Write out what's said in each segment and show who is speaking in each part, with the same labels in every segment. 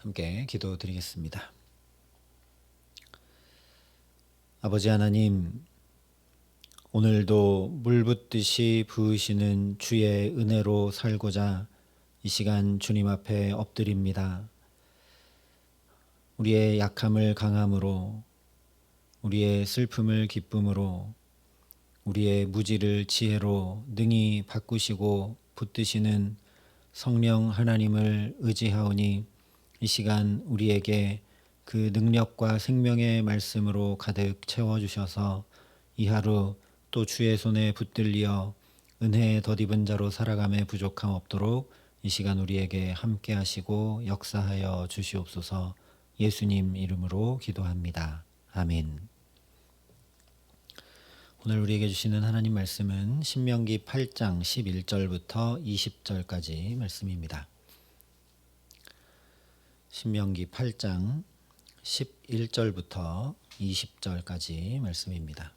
Speaker 1: 함께 기도드리겠습니다. 아버지 하나님, 오늘도 물 붓듯이 부으시는 주의 은혜로 살고자 이 시간 주님 앞에 엎드립니다. 우리의 약함을 강함으로, 우리의 슬픔을 기쁨으로, 우리의 무지를 지혜로 능히 바꾸시고 붙드시는 성령 하나님을 의지하오니 이 시간 우리에게 그 능력과 생명의 말씀으로 가득 채워주셔서 이 하루 또 주의 손에 붙들려 은혜에 덧입은 자로 살아감에 부족함 없도록 이 시간 우리에게 함께 하시고 역사하여 주시옵소서. 예수님 이름으로 기도합니다. 아멘. 오늘 우리에게 주시는 하나님 말씀은 신명기 8장 11절부터 20절까지 말씀입니다. 신명기 8장 11절부터 20절까지 말씀입니다.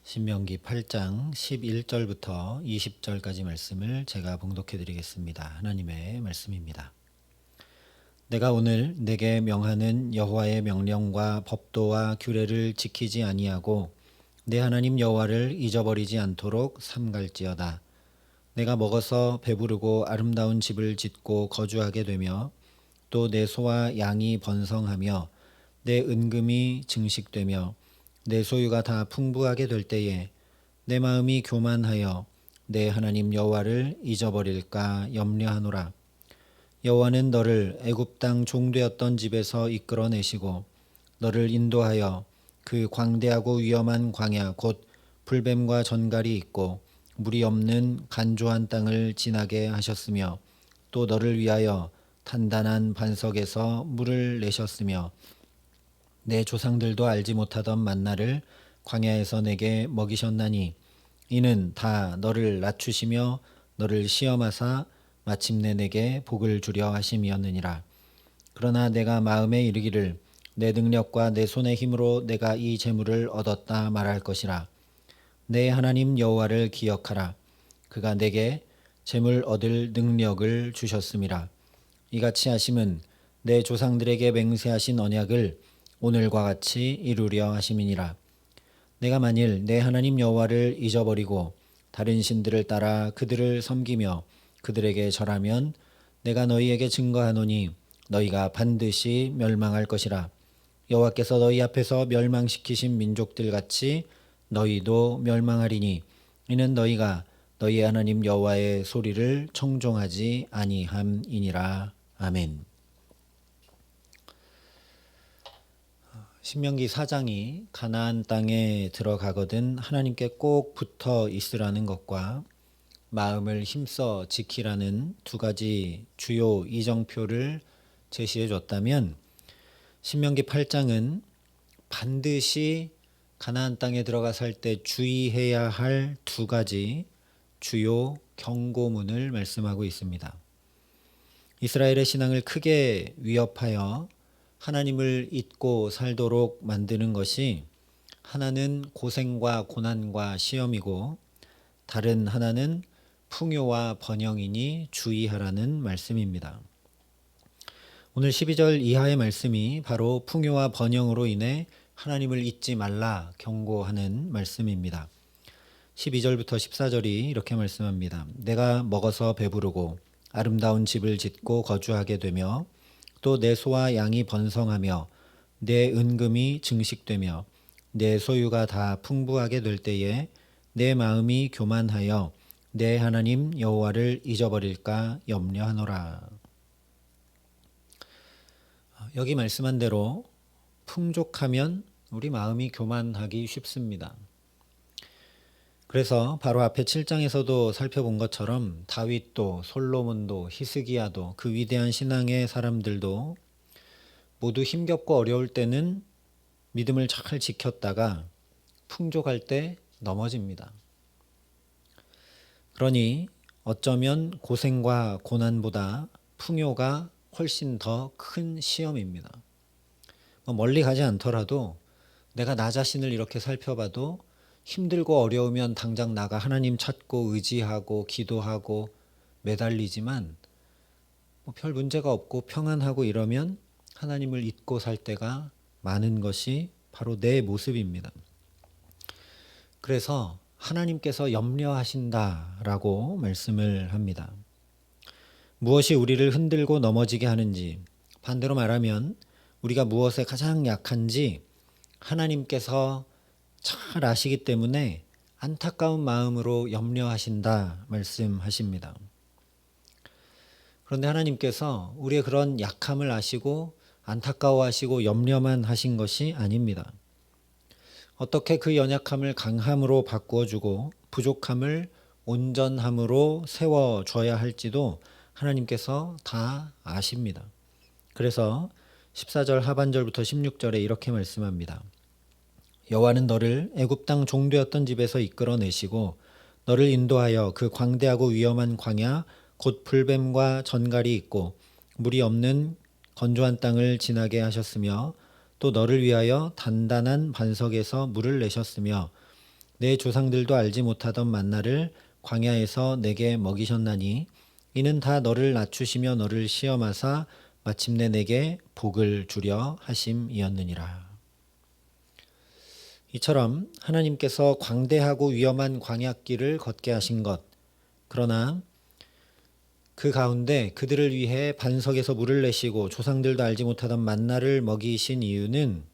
Speaker 1: 신명기 8장 11절부터 20절까지 말씀을 제가 봉독해 드리겠습니다. 하나님의 말씀입니다. 내가 오늘 내게 명하는 여호와의 명령과 법도와 규례를 지키지 아니하고 내 하나님 여호와를 잊어버리지 않도록 삼갈지어다. 내가 먹어서 배부르고 아름다운 집을 짓고 거주하게 되며 또 내 소와 양이 번성하며 내 은금이 증식되며 내 소유가 다 풍부하게 될 때에 내 마음이 교만하여 내 하나님 여호와를 잊어버릴까 염려하노라. 여호와는 너를 애굽 땅 종되었던 집에서 이끌어내시고 너를 인도하여 그 광대하고 위험한 광야 곧 불뱀과 전갈이 있고 물이 없는 간조한 땅을 지나게 하셨으며 또 너를 위하여 단단한 반석에서 물을 내셨으며 내 조상들도 알지 못하던 만나를 광야에서 내게 먹이셨나니 이는 다 너를 낮추시며 너를 시험하사 마침내 내게 복을 주려 하심이었느니라. 그러나 내가 마음에 이르기를 내 능력과 내 손의 힘으로 내가 이 재물을 얻었다 말할 것이라. 내 하나님 여호와를 기억하라. 그가 내게 재물 얻을 능력을 주셨음이라. 이같이 하심은 내 조상들에게 맹세하신 언약을 오늘과 같이 이루려 하심이니라. 내가 만일 내 하나님 여호와를 잊어버리고 다른 신들을 따라 그들을 섬기며 그들에게 절하면 내가 너희에게 증거하노니 너희가 반드시 멸망할 것이라. 여호와께서 너희 앞에서 멸망시키신 민족들 같이 너희도 멸망하리니 이는 너희가 너희 하나님 여호와의 소리를 청종하지 아니함이니라. 아멘. 신명기 4장이 가나안 땅에 들어가거든 하나님께 꼭 붙어 있으라는 것과 마음을 힘써 지키라는 두 가지 주요 이정표를 제시해 줬다면 신명기 8장은 반드시 가나안 땅에 들어가 살 때 주의해야 할 두 가지 주요 경고문을 말씀하고 있습니다. 이스라엘의 신앙을 크게 위협하여 하나님을 잊고 살도록 만드는 것이 하나는 고생과 고난과 시험이고 다른 하나는 풍요와 번영이니 주의하라는 말씀입니다. 오늘 12절 이하의 말씀이 바로 풍요와 번영으로 인해 하나님을 잊지 말라 경고하는 말씀입니다. 12절부터 14절이 이렇게 말씀합니다. 내가 먹어서 배부르고 아름다운 집을 짓고 거주하게 되며 또 내 소와 양이 번성하며 내 은금이 증식되며 내 소유가 다 풍부하게 될 때에 내 마음이 교만하여 내 하나님 여호와를 잊어버릴까 염려하노라. 여기 말씀한 대로 풍족하면 우리 마음이 교만하기 쉽습니다. 그래서 바로 앞에 7장에서도 살펴본 것처럼 다윗도 솔로몬도 히스기야도 그 위대한 신앙의 사람들도 모두 힘겹고 어려울 때는 믿음을 잘 지켰다가 풍족할 때 넘어집니다. 그러니 어쩌면 고생과 고난보다 풍요가 훨씬 더 큰 시험입니다. 멀리 가지 않더라도 내가 나 자신을 이렇게 살펴봐도 힘들고 어려우면 당장 나가 하나님 찾고 의지하고 기도하고 매달리지만 별 문제가 없고 평안하고 이러면 하나님을 잊고 살 때가 많은 것이 바로 내 모습입니다. 그래서 하나님께서 염려하신다라고 말씀을 합니다. 무엇이 우리를 흔들고 넘어지게 하는지, 반대로 말하면 우리가 무엇에 가장 약한지 하나님께서 잘 아시기 때문에 안타까운 마음으로 염려하신다 말씀하십니다. 그런데 하나님께서 우리의 그런 약함을 아시고 안타까워하시고 염려만 하신 것이 아닙니다. 어떻게 그 연약함을 강함으로 바꾸어주고 부족함을 온전함으로 세워줘야 할지도 하나님께서 다 아십니다. 그래서 14절 하반절부터 16절에 이렇게 말씀합니다. 여호와는 너를 애굽 땅 종되었던 집에서 이끌어내시고 너를 인도하여 그 광대하고 위험한 광야 곧 불뱀과 전갈이 있고 물이 없는 건조한 땅을 지나게 하셨으며 또 너를 위하여 단단한 반석에서 물을 내셨으며 내 조상들도 알지 못하던 만나를 광야에서 내게 먹이셨나니 이는 다 너를 낮추시며 너를 시험하사 마침내 내게 복을 주려 하심이었느니라. 이처럼 하나님께서 광대하고 위험한 광야길을 걷게 하신 것, 그러나 그 가운데 그들을 위해 반석에서 물을 내시고 조상들도 알지 못하던 만나를 먹이신 이유는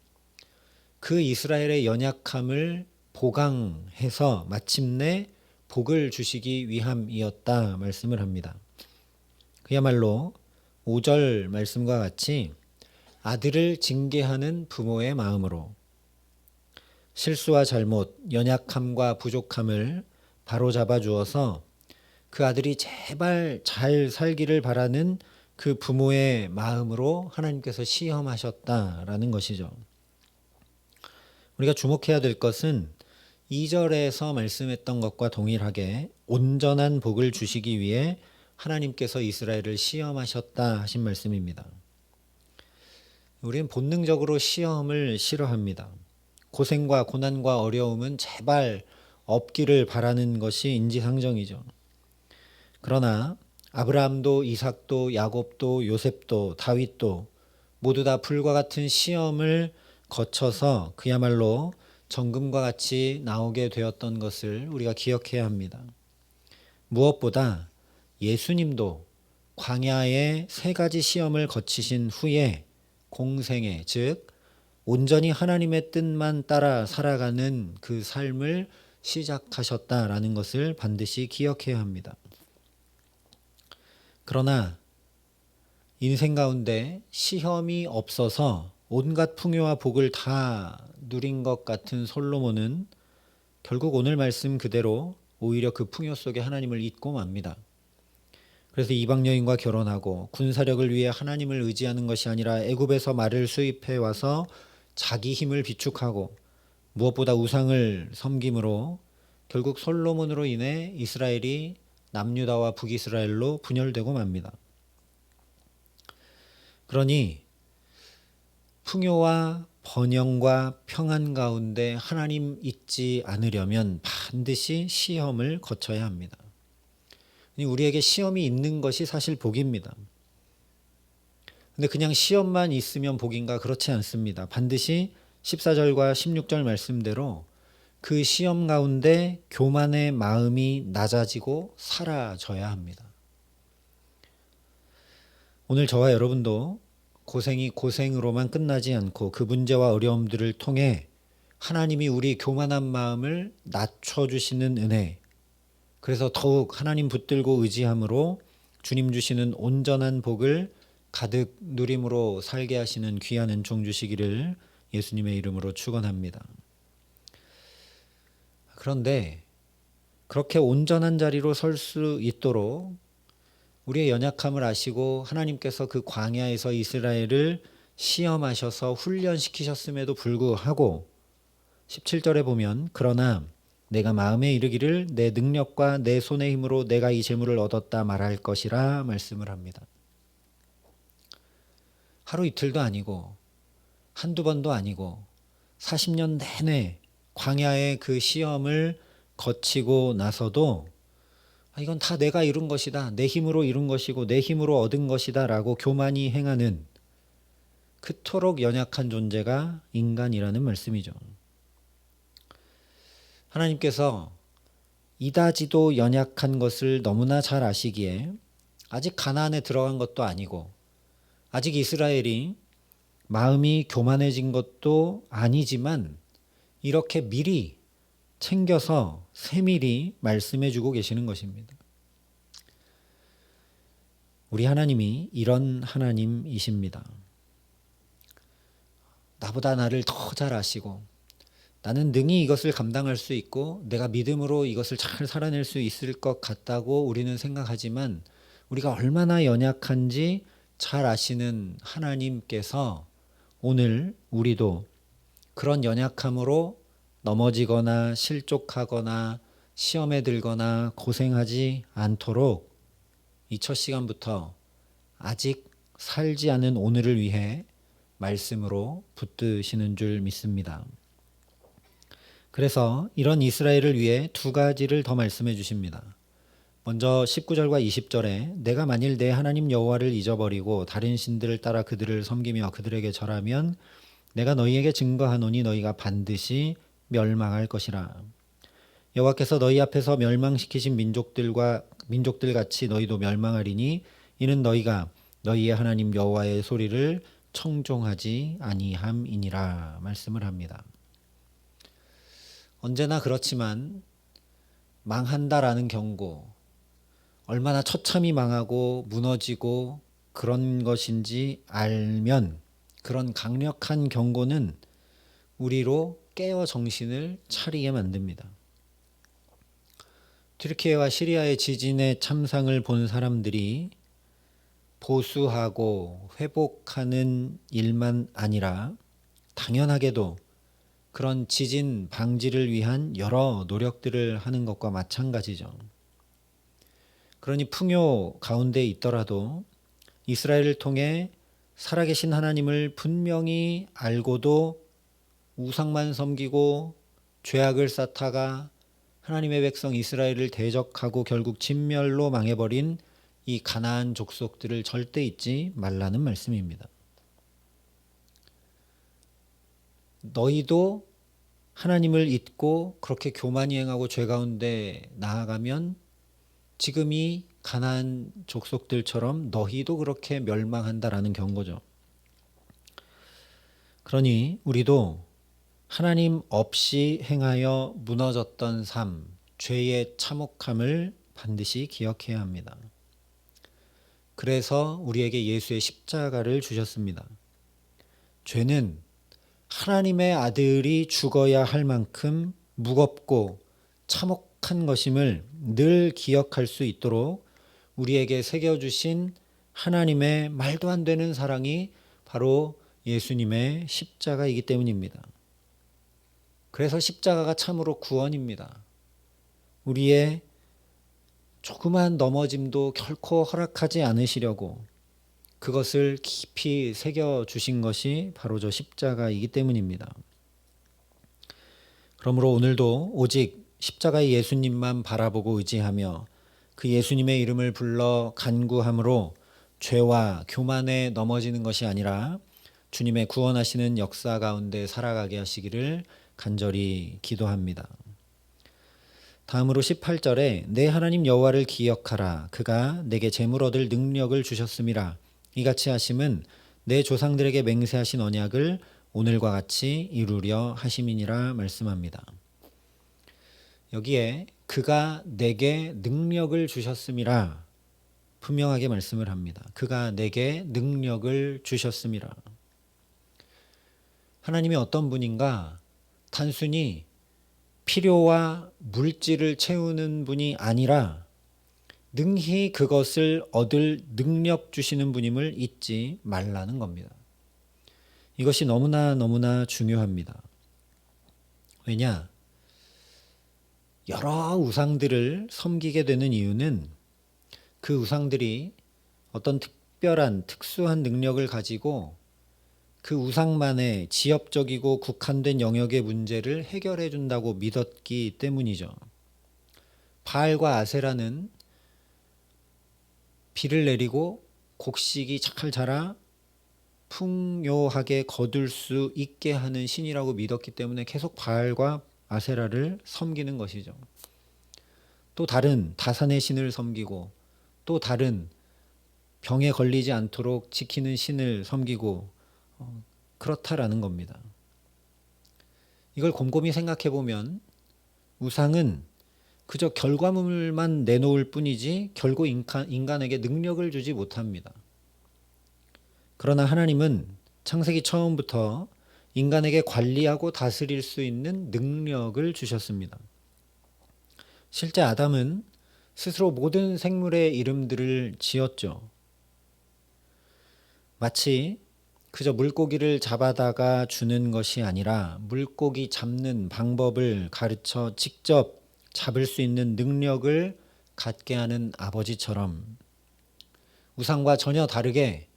Speaker 1: 그 이스라엘의 연약함을 보강해서 마침내 복을 주시기 위함이었다 말씀을 합니다. 그야말로 5절 말씀과 같이 아들을 징계하는 부모의 마음으로 실수와 잘못, 연약함과 부족함을 바로잡아 주어서 그 아들이 제발 잘 살기를 바라는 그 부모의 마음으로 하나님께서 시험하셨다라는 것이죠. 우리가 주목해야 될 것은 2절에서 말씀했던 것과 동일하게 온전한 복을 주시기 위해 하나님께서 이스라엘을 시험하셨다 하신 말씀입니다. 우리는 본능적으로 시험을 싫어합니다. 고생과 고난과 어려움은 제발 없기를 바라는 것이 인지상정이죠. 그러나 아브라함도 이삭도 야곱도 요셉도 다윗도 모두 다 불과 같은 시험을 거쳐서 그야말로 정금과 같이 나오게 되었던 것을 우리가 기억해야 합니다. 무엇보다 예수님도 광야의 3가지 시험을 거치신 후에 공생애, 즉 온전히 하나님의 뜻만 따라 살아가는 그 삶을 시작하셨다라는 것을 반드시 기억해야 합니다. 그러나 인생 가운데 시험이 없어서 온갖 풍요와 복을 다 누린 것 같은 솔로몬은 결국 오늘 말씀 그대로 오히려 그 풍요 속에 하나님을 잊고 맙니다. 그래서 이방 여인과 결혼하고 군사력을 위해 하나님을 의지하는 것이 아니라 애굽에서 말을 수입해 와서 자기 힘을 비축하고 무엇보다 우상을 섬김으로 결국 솔로몬으로 인해 이스라엘이 남유다와 북이스라엘로 분열되고 맙니다. 그러니 풍요와 번영과 평안 가운데 하나님 잊지 않으려면 반드시 시험을 거쳐야 합니다. 우리에게 시험이 있는 것이 사실 복입니다. 근데 그냥 시험만 있으면 복인가? 그렇지 않습니다. 반드시 14절과 16절 말씀대로 그 시험 가운데 교만의 마음이 낮아지고 사라져야 합니다. 오늘 저와 여러분도 고생이 고생으로만 끝나지 않고 그 문제와 어려움들을 통해 하나님이 우리 교만한 마음을 낮춰주시는 은혜, 그래서 더욱 하나님 붙들고 의지함으로 주님 주시는 온전한 복을 가득 누림으로 살게 하시는 귀한 은총 주시기를 예수님의 이름으로 축원합니다. 그런데 그렇게 온전한 자리로 설 수 있도록 우리의 연약함을 아시고 하나님께서 그 광야에서 이스라엘을 시험하셔서 훈련시키셨음에도 불구하고 17절에 보면 그러나 내가 마음에 이르기를 내 능력과 내 손의 힘으로 내가 이 재물을 얻었다 말할 것이라 말씀을 합니다. 하루 이틀도 아니고 한두 번도 아니고 40년 내내 광야의 그 시험을 거치고 나서도 이건 다 내가 이룬 것이다. 내 힘으로 이룬 것이고 내 힘으로 얻은 것이다 라고 교만이 행하는 그토록 연약한 존재가 인간이라는 말씀이죠. 하나님께서 이다지도 연약한 것을 너무나 잘 아시기에 아직 가나안에 들어간 것도 아니고 아직 이스라엘이 마음이 교만해진 것도 아니지만 이렇게 미리 챙겨서 세밀히 말씀해 주고 계시는 것입니다. 우리 하나님이 이런 하나님이십니다. 나보다 나를 더 잘 아시고 나는 능히 이것을 감당할 수 있고 내가 믿음으로 이것을 잘 살아낼 수 있을 것 같다고 우리는 생각하지만 우리가 얼마나 연약한지 잘 아시는 하나님께서 오늘 우리도 그런 연약함으로 넘어지거나 실족하거나 시험에 들거나 고생하지 않도록 이 첫 시간부터 아직 살지 않은 오늘을 위해 말씀으로 붙드시는 줄 믿습니다. 그래서 이런 이스라엘을 위해 두 가지를 더 말씀해 주십니다. 먼저 19절과 20절에 내가 만일 내 하나님 여호와를 잊어버리고 다른 신들을 따라 그들을 섬기며 그들에게 절하면 내가 너희에게 증거하노니 너희가 반드시 멸망할 것이라. 여호와께서 너희 앞에서 멸망시키신 민족들 같이 너희도 멸망하리니 이는 너희가 너희의 하나님 여호와의 소리를 청종하지 아니함이니라 말씀을 합니다. 언제나 그렇지만 망한다라는 경고, 얼마나 처참히 망하고 무너지고 그런 것인지 알면 그런 강력한 경고는 우리로 깨어 정신을 차리게 만듭니다. 튀르키예와 시리아의 지진의 참상을 본 사람들이 보수하고 회복하는 일만 아니라 당연하게도 그런 지진 방지를 위한 여러 노력들을 하는 것과 마찬가지죠. 그러니 풍요 가운데 있더라도 이스라엘을 통해 살아계신 하나님을 분명히 알고도 우상만 섬기고 죄악을 쌓다가 하나님의 백성 이스라엘을 대적하고 결국 진멸로 망해버린 이 가나안 족속들을 절대 잊지 말라는 말씀입니다. 너희도 하나님을 잊고 그렇게 교만히 행하고 죄 가운데 나아가면 지금 이 가나안 족속들처럼 너희도 그렇게 멸망한다라는 경고죠. 그러니 우리도 하나님 없이 행하여 무너졌던 삶, 죄의 참혹함을 반드시 기억해야 합니다. 그래서 우리에게 예수의 십자가를 주셨습니다. 죄는 하나님의 아들이 죽어야 할 만큼 무겁고 참혹한 것임을 늘 기억할 수 있도록 우리에게 새겨주신 하나님의 말도 안 되는 사랑이 바로 예수님의 십자가이기 때문입니다. 그래서 십자가가 참으로 구원입니다. 우리의 조그만 넘어짐도 결코 허락하지 않으시려고 그것을 깊이 새겨주신 것이 바로 저 십자가이기 때문입니다. 그러므로 오늘도 오직 십자가의 예수님만 바라보고 의지하며 그 예수님의 이름을 불러 간구함으로 죄와 교만에 넘어지는 것이 아니라 주님의 구원하시는 역사 가운데 살아가게 하시기를 간절히 기도합니다. 다음으로 18절에 내 하나님 여호와를 기억하라. 그가 내게 재물 얻을 능력을 주셨음이라. 이같이 하심은 내 조상들에게 맹세하신 언약을 오늘과 같이 이루려 하심이니라 말씀합니다. 여기에 그가 내게 능력을 주셨음이라 분명하게 말씀을 합니다. 그가 내게 능력을 주셨음이라. 하나님이 어떤 분인가? 단순히 필요와 물질을 채우는 분이 아니라 능히 그것을 얻을 능력 주시는 분임을 잊지 말라는 겁니다. 이것이 너무나 중요합니다. 왜냐? 여러 우상들을 섬기게 되는 이유는 그 우상들이 어떤 특별한 특수한 능력을 가지고 그 우상만의 지엽적이고 국한된 영역의 문제를 해결해 준다고 믿었기 때문이죠. 바알과 아세라는 비를 내리고 곡식이 잘 자라 풍요하게 거둘 수 있게 하는 신이라고 믿었기 때문에 계속 바알과 아세라를 섬기는 것이죠. 또 다른 다산의 신을 섬기고 또 다른 병에 걸리지 않도록 지키는 신을 섬기고 그렇다라는 겁니다. 이걸 곰곰이 생각해 보면 우상은 그저 결과물만 내놓을 뿐이지 결국 인간에게 능력을 주지 못합니다. 그러나 하나님은 창세기 처음부터 인간에게 관리하고 다스릴 수 있는 능력을 주셨습니다. 실제 아담은 스스로 모든 생물의 이름들을 지었죠. 마치 그저 물고기를 잡아다가 주는 것이 아니라 물고기 잡는 방법을 가르쳐 직접 잡을 수 있는 능력을 갖게 하는 아버지처럼 우상과 전혀 다르게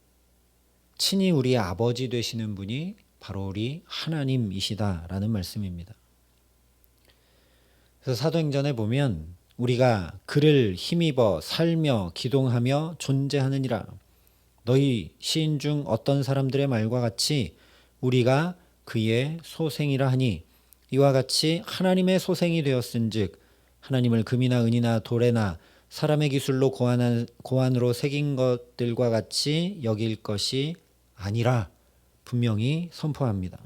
Speaker 1: 친히 우리의 아버지 되시는 분이 바로 우리 하나님이시다라는 말씀입니다. 그래서 사도행전에 보면 우리가 그를 힘입어 살며 기동하며 존재하느니라. 너희 시인 중 어떤 사람들의 말과 같이 우리가 그의 소생이라 하니 이와 같이 하나님의 소생이 되었은즉 하나님을 금이나 은이나 돌에나 사람의 기술로 고안으로 새긴 것들과 같이 여길 것이 아니라 분명히 선포합니다.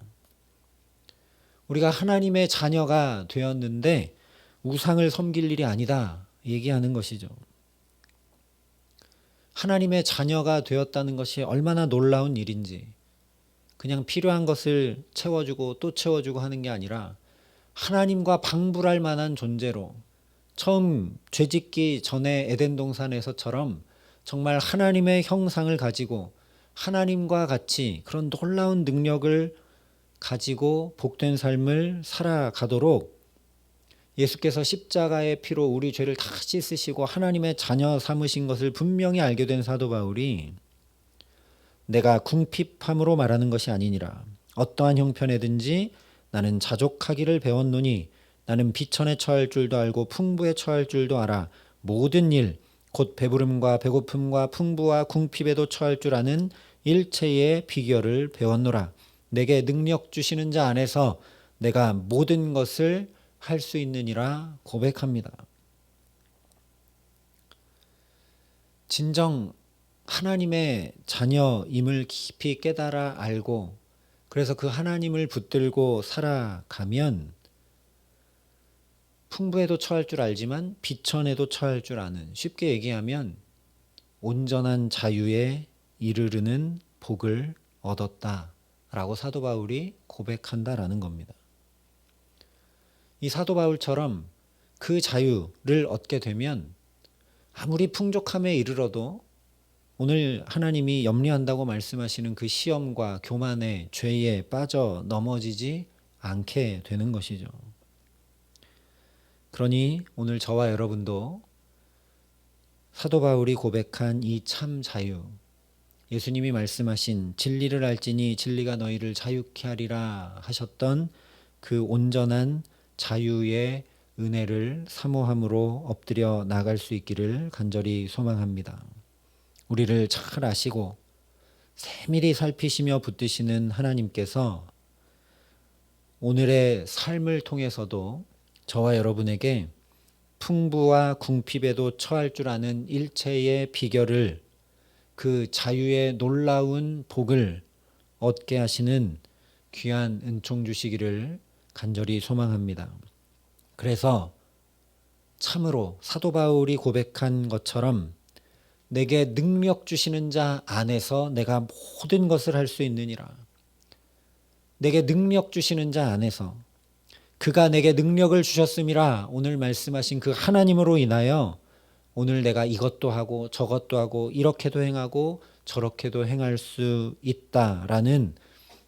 Speaker 1: 우리가 하나님의 자녀가 되었는데 우상을 섬길 일이 아니다 얘기하는 것이죠. 하나님의 자녀가 되었다는 것이 얼마나 놀라운 일인지 그냥 필요한 것을 채워주고 또 채워주고 하는 게 아니라 하나님과 방불할 만한 존재로 처음 죄짓기 전에 에덴 동산에서처럼 정말 하나님의 형상을 가지고 하나님과 같이 그런 놀라운 능력을 가지고 복된 삶을 살아가도록 예수께서 십자가의 피로 우리 죄를 다 씻으시고 하나님의 자녀 삼으신 것을 분명히 알게 된 사도 바울이 내가 궁핍함으로 말하는 것이 아니니라. 어떠한 형편에든지 나는 자족하기를 배웠노니 나는 비천에 처할 줄도 알고 풍부에 처할 줄도 알아. 모든 일 곧 배부름과 배고픔과 풍부와 궁핍에도 처할 줄 아는 일체의 비결을 배웠노라. 내게 능력 주시는 자 안에서 내가 모든 것을 할 수 있느니라 고백합니다. 진정 하나님의 자녀임을 깊이 깨달아 알고 그래서 그 하나님을 붙들고 살아가면 풍부에도 처할 줄 알지만 비천에도 처할 줄 아는, 쉽게 얘기하면 온전한 자유에 이르르는 복을 얻었다라고 사도 바울이 고백한다라는 겁니다. 이 사도 바울처럼 그 자유를 얻게 되면 아무리 풍족함에 이르러도 오늘 하나님이 염려한다고 말씀하시는 그 시험과 교만의 죄에 빠져 넘어지지 않게 되는 것이죠. 그러니 오늘 저와 여러분도 사도 바울이 고백한 이 참 자유, 예수님이 말씀하신 진리를 알지니 진리가 너희를 자유케 하리라 하셨던 그 온전한 자유의 은혜를 사모함으로 엎드려 나갈 수 있기를 간절히 소망합니다. 우리를 잘 아시고 세밀히 살피시며 붙드시는 하나님께서 오늘의 삶을 통해서도 저와 여러분에게 풍부와 궁핍에도 처할 줄 아는 일체의 비결을, 그 자유의 놀라운 복을 얻게 하시는 귀한 은총 주시기를 간절히 소망합니다. 그래서 참으로 사도 바울이 고백한 것처럼 내게 능력 주시는 자 안에서 내가 모든 것을 할 수 있느니라. 내게 능력 주시는 자 안에서 그가 내게 능력을 주셨음이라 오늘 말씀하신 그 하나님으로 인하여 오늘 내가 이것도 하고 저것도 하고 이렇게도 행하고 저렇게도 행할 수 있다라는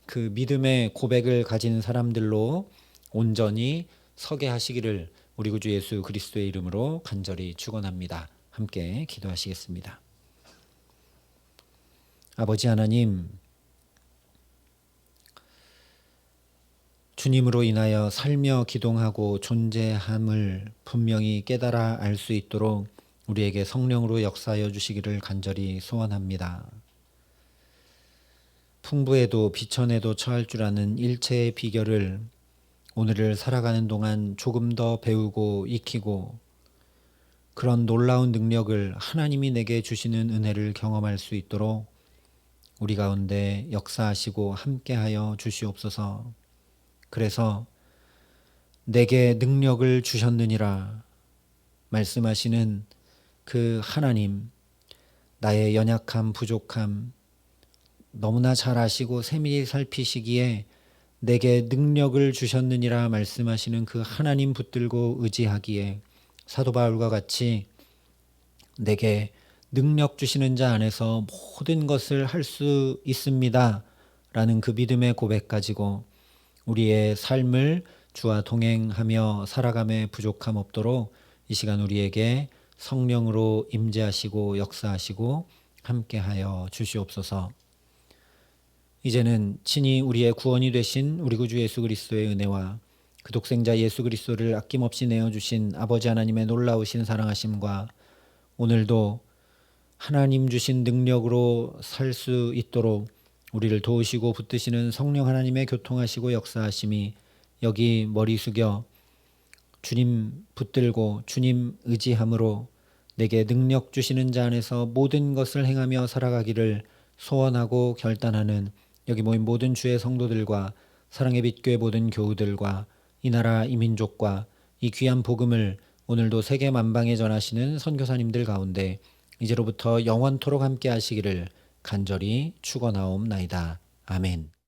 Speaker 1: 그 믿음의 고백을 가진 사람들로 온전히 서게 하시기를 우리 구주 예수 그리스도의 이름으로 간절히 축원합니다. 함께 기도하시겠습니다. 아버지 하나님, 주님으로 인하여 살며 기동하고 존재함을 분명히 깨달아 알 수 있도록 우리에게 성령으로 역사하여 주시기를 간절히 소원합니다. 풍부에도 비천에도 처할 줄 아는 일체의 비결을 오늘을 살아가는 동안 조금 더 배우고 익히고 그런 놀라운 능력을 하나님이 내게 주시는 은혜를 경험할 수 있도록 우리 가운데 역사하시고 함께하여 주시옵소서. 그래서 내게 능력을 주셨느니라 말씀하시는 그 하나님, 나의 연약함, 부족함 너무나 잘 아시고 세밀히 살피시기에 내게 능력을 주셨느니라 말씀하시는 그 하나님 붙들고 의지하기에 사도 바울과 같이 내게 능력 주시는 자 안에서 모든 것을 할 수 있습니다 라는 그 믿음의 고백 가지고 우리의 삶을 주와 동행하며 살아감에 부족함 없도록 이 시간 우리에게 성령으로 임재하시고 역사하시고 함께하여 주시옵소서. 이제는 친히 우리의 구원이 되신 우리 구주 예수 그리스도의 은혜와 그 독생자 예수 그리스도를 아낌없이 내어주신 아버지 하나님의 놀라우신 사랑하심과 오늘도 하나님 주신 능력으로 살 수 있도록 우리를 도우시고 붙드시는 성령 하나님의 교통하시고 역사하심이 여기 머리 숙여 주님 붙들고 주님 의지함으로 내게 능력 주시는 자 안에서 모든 것을 행하며 살아가기를 소원하고 결단하는 여기 모인 모든 주의 성도들과 사랑의 빛교회 모든 교우들과 이 나라 이 민족과 이 귀한 복음을 오늘도 세계 만방에 전하시는 선교사님들 가운데 이제로부터 영원토록 함께 하시기를 간절히 축원하옵나이다. 아멘.